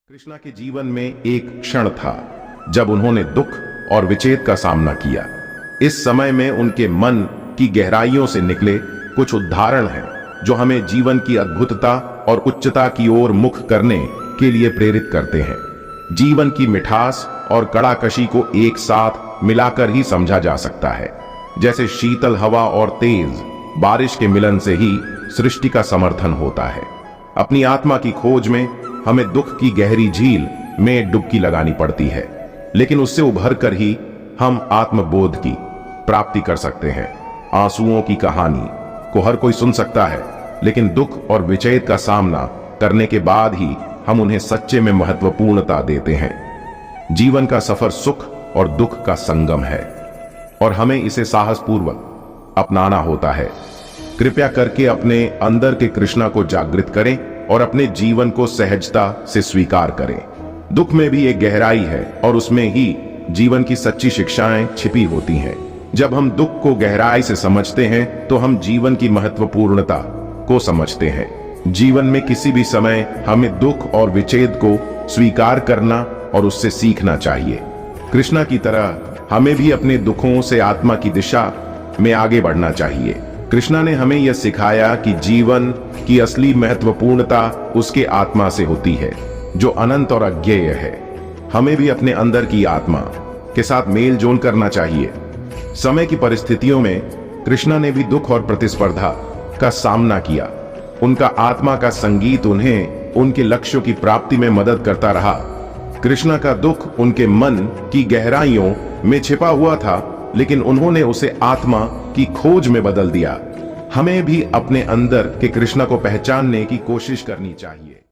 कृष्णा के जीवन में एक क्षण था जब उन्होंने दुख और विच्छेद का सामना किया। इस समय में उनके मन की गहराइयों से निकले कुछ उदाहरण हैं जो हमें जीवन की अद्भुतता और उच्चता की ओर मुख करने के लिए प्रेरित करते हैं। जीवन की मिठास और कड़ाकशी को एक साथ मिलाकर ही समझा जा सकता है। जैसे शीतल हवा और तेज बारिश के मिलन से ही सृष्टि का समर्थन होता है। अपनी आत्मा की खोज में हमें दुख की गहरी झील में डुबकी लगानी पड़ती है, लेकिन उससे उभरकर ही हम आत्मबोध की प्राप्ति कर सकते हैं। आंसुओं की कहानी को हर कोई सुन सकता है, लेकिन दुख और विच्छेद का सामना करने के बाद ही हम उन्हें सच्चे में महत्वपूर्णता देते हैं। जीवन का सफर सुख और दुख का संगम है और हमें इसे साहसपूर्वक अपनाना होता है। कृपया करके अपने अंदर के कृष्णा को जागृत करें और अपने जीवन को सहजता से स्वीकार करें। दुख में भी एक गहराई है और उसमें ही जीवन की सच्ची शिक्षाएं छिपी होती हैं। जब हम दुख को गहराई से समझते हैं तो हम जीवन की महत्वपूर्णता को समझते हैं। जीवन में किसी भी समय हमें दुख और विच्छेद को स्वीकार करना और उससे सीखना चाहिए। कृष्णा की तरह हमें भी अपने दुखों से आत्मा की दिशा में आगे बढ़ना चाहिए। कृष्णा ने हमें यह सिखाया कि जीवन की असली महत्वपूर्णता उसके आत्मा से होती है, जो अनंत और अज्ञेय है। हमें भी अपने अंदर की आत्मा के साथ मेल जोल करना चाहिए। समय की परिस्थितियों में कृष्णा ने भी दुख और प्रतिस्पर्धा का सामना किया। उनका आत्मा का संगीत उन्हें उनके लक्ष्यों की प्राप्ति में मदद करता रहा। कृष्णा का दुख उनके मन की गहराइयों में छिपा हुआ था, लेकिन उन्होंने उसे आत्मा की खोज में बदल दिया। हमें भी अपने अंदर के कृष्णा को पहचानने की कोशिश करनी चाहिए।